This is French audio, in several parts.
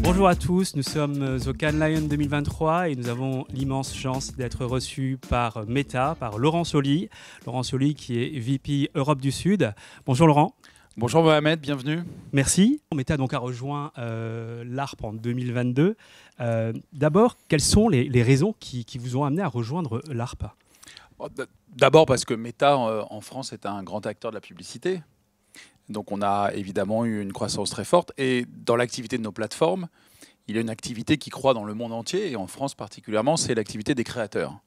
Bonjour à tous, nous sommes au Cannes Lion 2023 et nous avons l'immense chance d'être reçus par Meta, par Laurent Sauli. Laurent Sauli qui est VP Europe du Sud. Bonjour Laurent. Bonjour Mohamed, bienvenue. Merci. Meta donc a rejoint l'ARP en 2022. D'abord, quelles sont les raisons qui vous ont amené à rejoindre l'ARP ? D'abord parce que Meta en France est un grand acteur de la publicité. Donc on a évidemment eu une croissance très forte. Et dans l'activité de nos plateformes, il y a une activité qui croît dans le monde entier, et en France particulièrement, c'est l'activité des créateurs.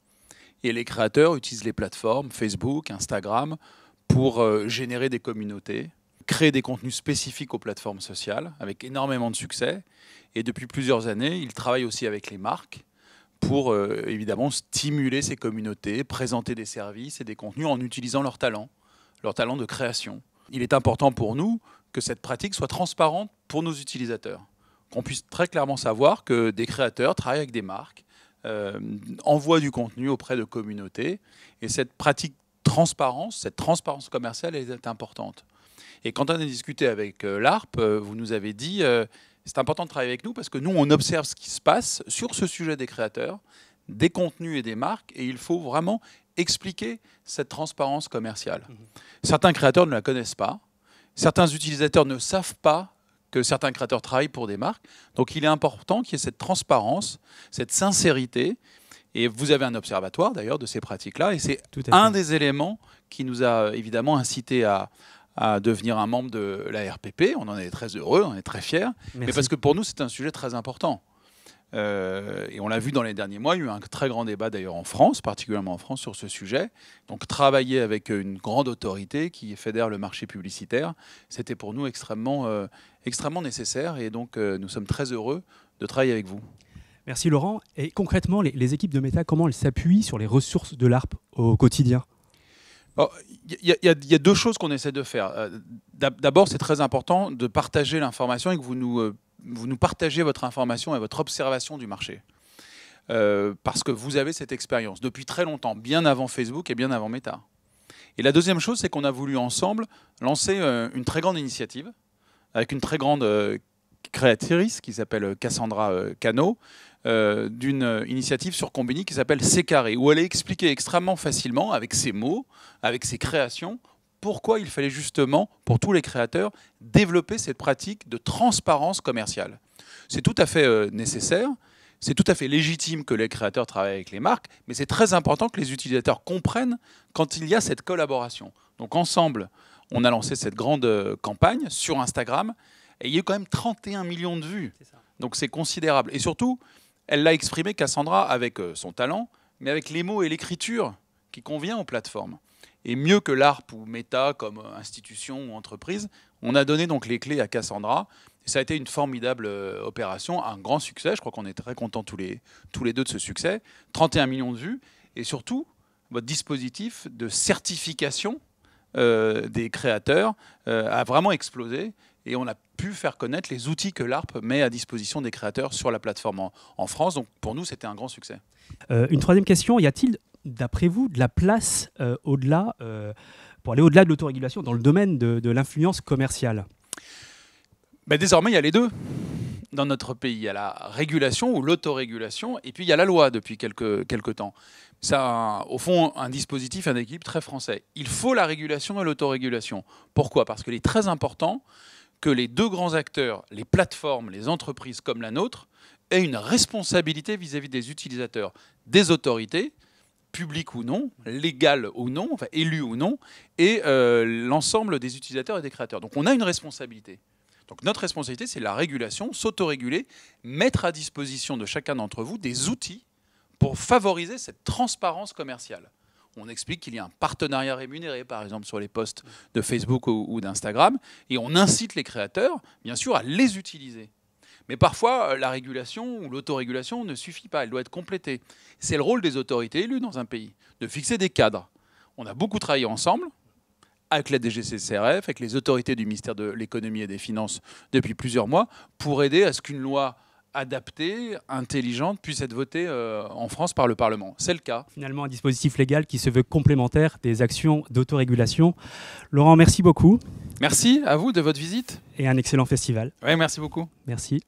Et les créateurs utilisent les plateformes Facebook, Instagram, pour générer des communautés, créer des contenus spécifiques aux plateformes sociales, avec énormément de succès. Et depuis plusieurs années, ils travaillent aussi avec les marques pour évidemment stimuler ces communautés, présenter des services et des contenus en utilisant leur talent de création. Il est important pour nous que cette pratique soit transparente pour nos utilisateurs, qu'on puisse très clairement savoir que des créateurs travaillent avec des marques, envoient du contenu auprès de communautés, et cette transparence commerciale, elle est importante. Et quand on a discuté avec l'ARP, vous nous avez dit c'est important de travailler avec nous parce que nous, on observe ce qui se passe sur ce sujet des créateurs, des contenus et des marques, et il faut vraiment expliquer cette transparence commerciale. Certains créateurs ne la connaissent pas, certains utilisateurs ne savent pas que certains créateurs travaillent pour des marques, donc il est important qu'il y ait cette transparence, cette sincérité, et vous avez un observatoire d'ailleurs de ces pratiques-là, et c'est un des éléments qui nous a évidemment incité à devenir un membre de la RPP. On en est très heureux, on est très fiers, mais parce que pour nous c'est un sujet très important. Et on l'a vu dans les derniers mois, il y a eu un très grand débat d'ailleurs en France, particulièrement en France, sur ce sujet. Donc travailler avec une grande autorité qui fédère le marché publicitaire, c'était pour nous extrêmement nécessaire, et donc nous sommes très heureux de travailler avec vous. Merci Laurent. Et concrètement, les équipes de Meta, comment elles s'appuient sur les ressources de l'ARP au quotidien ? Il y a deux choses qu'on essaie de faire. D'abord, c'est très important de partager l'information et que vous nous partagez votre information et votre observation du marché. Parce que vous avez cette expérience depuis très longtemps, bien avant Facebook et bien avant Meta. Et la deuxième chose, c'est qu'on a voulu ensemble lancer une très grande initiative avec une très grande créatrice qui s'appelle Cassandra Cano, d'une initiative sur Combini qui s'appelle C'est Carré, où elle a expliqué extrêmement facilement, avec ses mots, avec ses créations, pourquoi il fallait justement, pour tous les créateurs, développer cette pratique de transparence commerciale. C'est tout à fait nécessaire, c'est tout à fait légitime que les créateurs travaillent avec les marques, mais c'est très important que les utilisateurs comprennent quand il y a cette collaboration. Donc ensemble, on a lancé cette grande campagne sur Instagram, et il y a eu quand même 31 millions de vues. Donc c'est considérable. Et surtout, elle l'a exprimé, Cassandra, avec son talent, mais avec les mots et l'écriture qui convient aux plateformes. Et mieux que l'ARP ou Meta comme institution ou entreprise, on a donné donc les clés à Cassandra. Et ça a été une formidable opération, un grand succès. Je crois qu'on est très contents tous les deux de ce succès. 31 millions de vues. Et surtout, votre dispositif de certification des créateurs a vraiment explosé. Et on a pu faire connaître les outils que l'ARP met à disposition des créateurs sur la plateforme en France. Donc pour nous, c'était un grand succès. Une troisième question, y a-t-il, d'après vous, de la place pour aller au-delà de l'autorégulation dans le domaine de l'influence commerciale ? Désormais, il y a les deux. Dans notre pays, il y a la régulation ou l'autorégulation, et puis il y a la loi depuis quelques temps. C'est au fond un dispositif, un équilibre très français. Il faut la régulation et l'autorégulation. Pourquoi ? Parce qu'il est très important que les deux grands acteurs, les plateformes, les entreprises comme la nôtre, aient une responsabilité vis-à-vis des utilisateurs, des autorités, publiques ou non, légales ou non, enfin élues ou non, et l'ensemble des utilisateurs et des créateurs. Donc on a une responsabilité. Donc notre responsabilité, c'est la régulation, s'autoréguler, mettre à disposition de chacun d'entre vous des outils pour favoriser cette transparence commerciale. On explique qu'il y a un partenariat rémunéré, par exemple, sur les posts de Facebook ou d'Instagram, et on incite les créateurs, bien sûr, à les utiliser. Mais parfois, la régulation ou l'autorégulation ne suffit pas, elle doit être complétée. C'est le rôle des autorités élues dans un pays, de fixer des cadres, On a beaucoup travaillé ensemble, avec la DGCCRF, avec les autorités du ministère de l'économie et des finances depuis plusieurs mois, pour aider à ce qu'une loi adaptée, intelligente, puisse être votée en France par le Parlement. C'est le cas. Finalement, un dispositif légal qui se veut complémentaire des actions d'autorégulation. Laurent, merci beaucoup. Merci à vous de votre visite. Et un excellent festival. Oui, merci beaucoup. Merci.